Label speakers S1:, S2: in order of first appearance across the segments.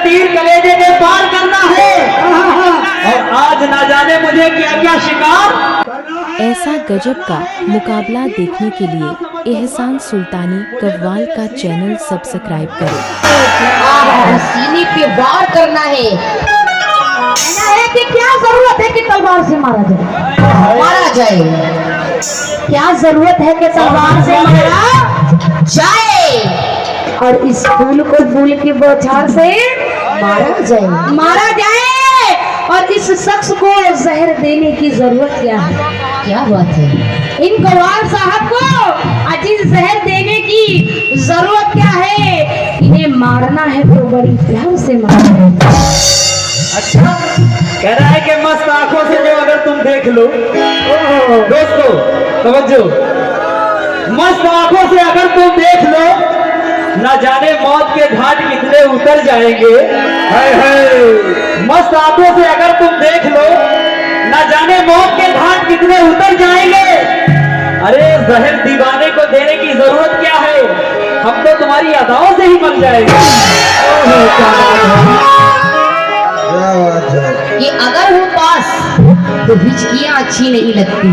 S1: तीर कलेजे के पार करना है। और आज ना जाने मुझे क्या क्या शिकार।
S2: ऐसा गजब का मुकाबला देखने के लिए एहसान सुल्तानी कव्वाल का चैनल सब्सक्राइब करें।
S3: सीने पे वार करना है कि क्या जरूरत है कि तलवार से मारा जाए। क्या जरूरत है कि तलवार से मारा जाए और इस फूल को फूल की बौछार से मारा जाए और इस शख्स को जहर देने की जरूरत क्या है। क्या बात है, इन कव्वाल साहब को अजीज जहर देने की जरूरत क्या है। इन्हें मारना है तो बड़ी प्यार से मारना है।
S1: अच्छा, कह रहा है कि मस्त आंखों से जो अगर तुम देख लो, दोस्तों तवज्जो, मस्त आंखों से अगर तुम देख लो, ना जाने मौत के घाट कितने उतर जाएंगे। हाय हाय, मस्त आंखों से अगर तुम देख लो, ना जाने मौत के घाट कितने उतर जाएंगे। अरे जहर दीवाने को देने की जरूरत क्या है, हम तो तुम्हारी अदाओं से ही मर जाएंगे।
S3: ये अगर हो पास तो हिचकियां अच्छी नहीं लगती।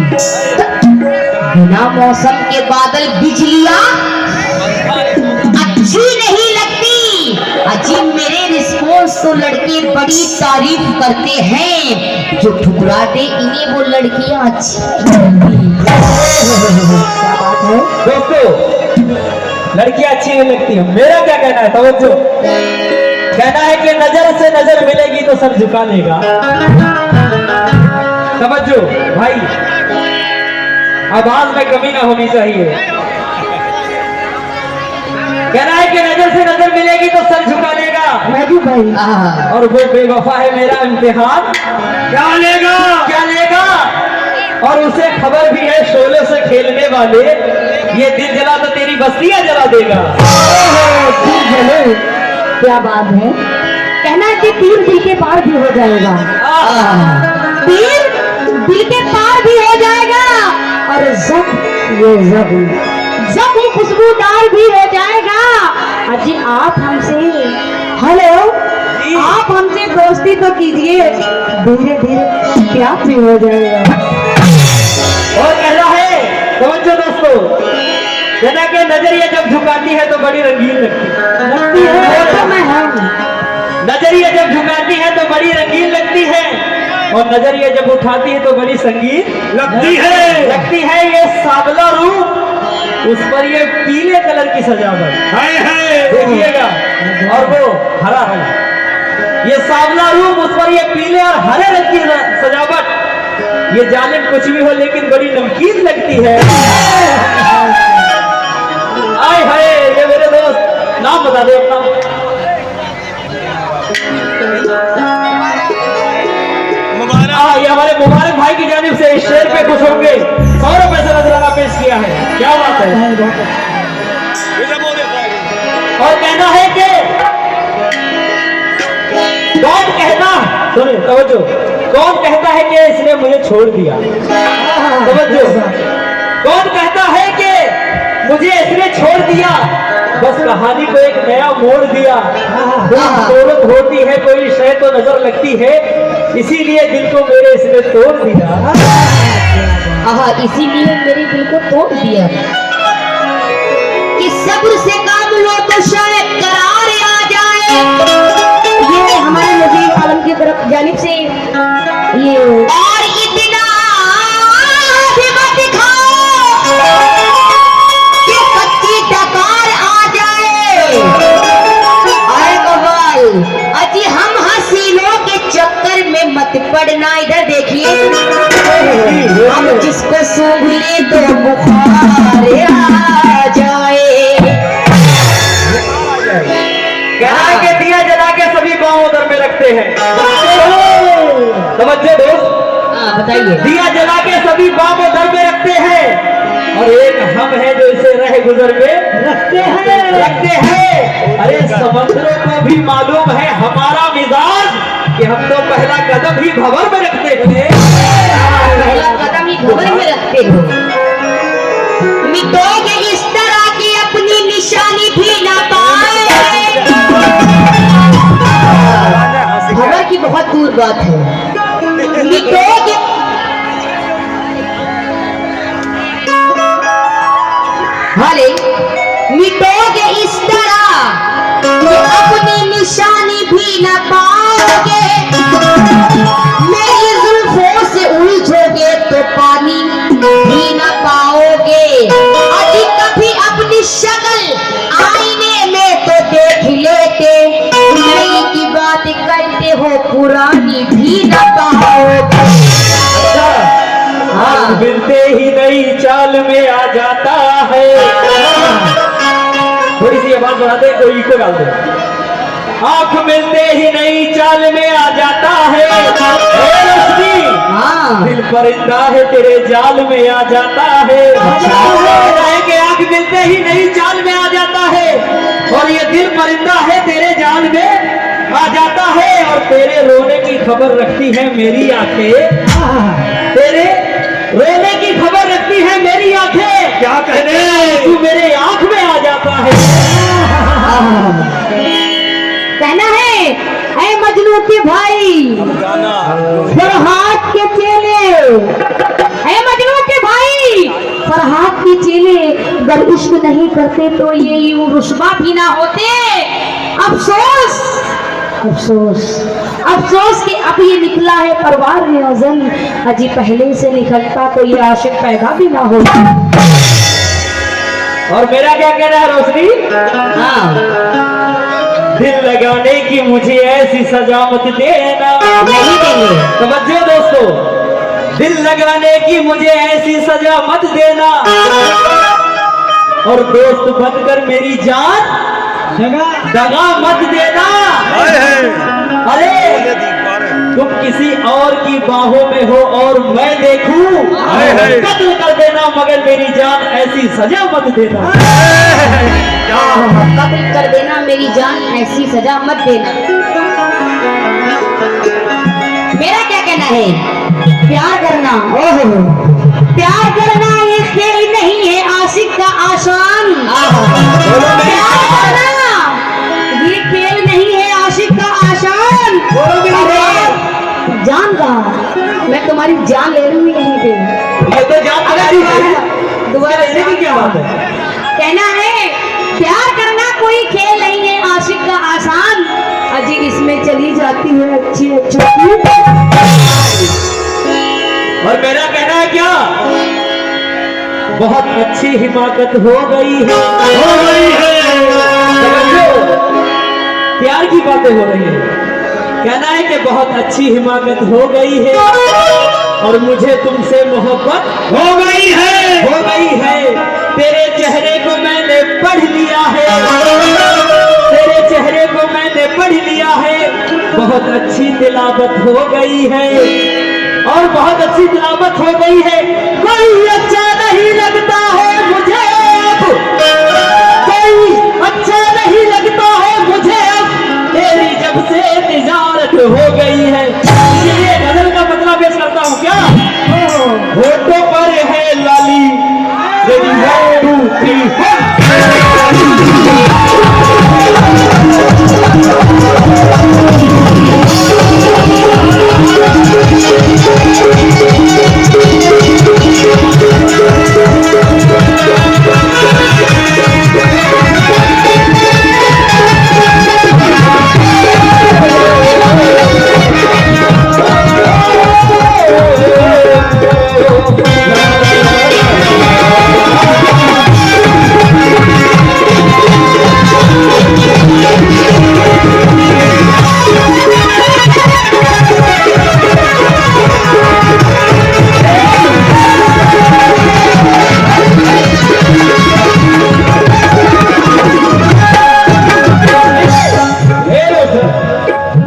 S3: बिना मौसम के बादल बिजलियां अच्छी नहीं लगती। अजी मेरे रिस्पॉन्स तो लड़के बड़ी तारीफ करते हैं, जो ठुकरा दे इन्हें वो लड़कियां अच्छी लगती। क्या बात है
S1: दोस्तों, लड़कियां अच्छी नहीं लगती हैं। मेरा क्या कहना है, तवज्जो, कहना है कि नजर से नजर मिलेगी तो सर झुका लेगा। तवज्जो भाई, आवाज में कमी ना होनी चाहिए। कहना है कि नजर से नजर मिलेगी तो सर झुका लेगा।
S3: भाई
S1: और वो बेवफा है मेरा इम्तिहान क्या लेगा। और उसे खबर भी है शोले से खेलने वाले, ये दिल जला तो तेरी बस्तियां जला देगा।
S3: क्या बात है, कहना है कि तीर दिल के पार भी हो जाएगा। तीर दिल के पार भी हो जाएगा और जख्म खुशबूदार भी हो जाएगा। अजी आप हमसे, हेलो, आप हमसे दोस्ती तो कीजिए, धीरे धीरे प्यार भी हो जाएगा।
S1: और कहना है, समझो दोस्तों, कहना कि नजरिया जब झुकाती है तो बड़ी रंगीन लगती है।
S3: तो मैं हूँ।
S1: नजरिया जब झुकाती है तो बड़ी रंगीन लगती है, और नजरिया जब उठाती है तो बड़ी संगीन लगती है। ये सावला रूप, उस पर ये पीले कलर की सजावट देखिएगा, और वो हरा रंग, ये सावला रूप, उस पर ये पीले और हरे रंग की सजावट। ये जालिम कुछ भी हो लेकिन बड़ी नमकीन लगती है। आए हाय, ये मेरे दोस्त, नाम बता दे अपना। ये हमारे मुबारक भाई की जानिब से इस शेर पे खुश होंगे 100 रुपए से नजराना पेश किया है। क्या बात है। और कहना है कि कौन कहता, सुनिए तवज्जो, कौन कहता है कि इसने मुझे छोड़ दिया। तवज्जो, कौन कहता है कि मुझे इसने छोड़ दिया, बस कहानी को एक नया मोड़ दिया। जरूरत होती है कोई शय तो नजर लगती है, इसीलिए दिल को मेरे इसने तोड़ दिया।
S3: इसीलिए मेरे दिल को तोड़ दिया कि सब्र से काम लो तो शायद करार आ जाए। ये हमारे नजीर आलम की तरफ जानिब से ये, और इतना भी मत दिखाओ कि कच्ची डकार आ जाए। आए कव्वाल, अजी हम हसीनों के चक्कर में मत पड़ना। इधर देखिए, हम जिसको सूंघ ले तो बुखार आ जाए।
S1: कहना के दिया जला के सभी पांव उधर में रखते हैं। समझे दोस्त,
S3: बताइए।
S1: दिया जला के सभी पांव उधर में रखते हैं, और एक हम है जो इसे रह गुजर में रखते हैं। अरे समंदरों को भी मालूम है हमारा मिजाज, कि हम तो पहला कदम ही भंवर में रखते थे।
S3: पहला कदम ही भंवर में रखते हो। मिटोगे इस तरह की अपनी निशानी भी ना पाए। बहुत दूर बात है। मिटोगे हाले मिटोगे इस तरह कि अपनी निशानी भी न पाओगे। मेरी जुल्फों से उलझोगे तो पानी भी न पाओगे। अभी कभी अपनी शक्ल आईने में तो देख लेते, नई की बात करते हो पुरानी भी न पाओगे।
S1: हाँ मिलते ही नई चाल में आ जाता है। थोड़ी सी आवाज बढ़ा दे, कोई इको डाल दे। आंख मिलते ही नई चाल में आ जाता है।
S3: हाँ
S1: दिल परिंदा है तेरे जाल में आ जाता है। कि आंख मिलते ही नई चाल में आ जाता है, और ये दिल परिंदा है तेरे जाल में आ जाता है। और तेरे रोने की खबर रखती है मेरी आंखें, तेरे रोने की खबर रखती है मेरी आंखें। क्या कहने, तू मेरे आंख में आ जाता है।
S3: कहना है ऐ मजनू के भाई फरहाद के चेले, ऐ मजनू के भाई फरहाद के चेले, अगर इश्क नहीं करते तो ये यूं रुस्वा भी ना होते। अफसोस अफसोस अफसोस कि अब ये निकला है परवार में अज़ल, अजी पहले से निकलता तो ये आशिक पैदा भी ना होता।
S1: और मेरा क्या कहना है रोशनी?
S3: हाँ
S1: दिल लगाने की मुझे ऐसी सजा मत देना।
S3: नहीं देंगे।
S1: समझिए दोस्तों, दिल लगाने की मुझे ऐसी सजा मत देना, और दोस्त बनकर मेरी जान दगा मत देना। अरे तुम किसी और की बाहों में हो और मैं देखूं, कत्ल कर देना, मगर मेरी जान ऐसी सजा मत देना।
S3: कत्ल कर देना, मेरी जान ऐसी सजा मत देना। मेरा क्या कहना है, प्यार करना, ओहो प्यार करना ये खेल नहीं है आशिक का आसान। प्यार करना ये खेल नहीं है आशिक का आसान। अरे जान कहा, मैं तुम्हारी जान ले लूंगी यहीं पे।
S1: ये तो जान
S3: दोबारा
S1: लेने की क्या बात है?
S3: कहना है प्यार करना कोई खेल नहीं है आशिक का आसान, अजी इसमें चली जाती है अच्छी अच्छी।
S1: और मेरा कहना है क्या, बहुत अच्छी हिमाकत हो गई है, समझो, प्यार की बातें हो रही है। कहना है कि बहुत अच्छी हिमाकत हो गई है, और मुझे तुमसे मोहब्बत हो गई है। तेरे चेहरे को मैंने पढ़ लिया है, तेरे चेहरे को मैंने पढ़ लिया है। बहुत अच्छी तिलावत हो गई है, और बहुत अच्छी तिलावत हो गई है। कोई अच्छा नहीं लगता है मुझे अब, कोई अच्छा नहीं लगता है मुझे अब, तेरी जब से तिजारत हो गई है। ये गजल का मतलब पेश करता हूँ क्या, होठों पर है लाली, ready 1 2 3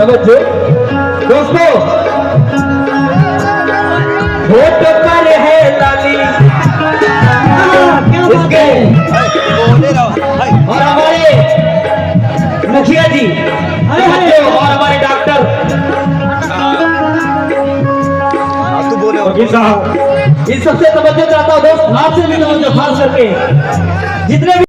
S1: समझो दोस्तों, होठ पर है लाली इसके, और हमारे मुखिया जी और हमारे डॉक्टर साहब, इन सबसे तवज्जो चाहता हूँ दोस्त, आपसे भी तवज्जो खास करके जितने भी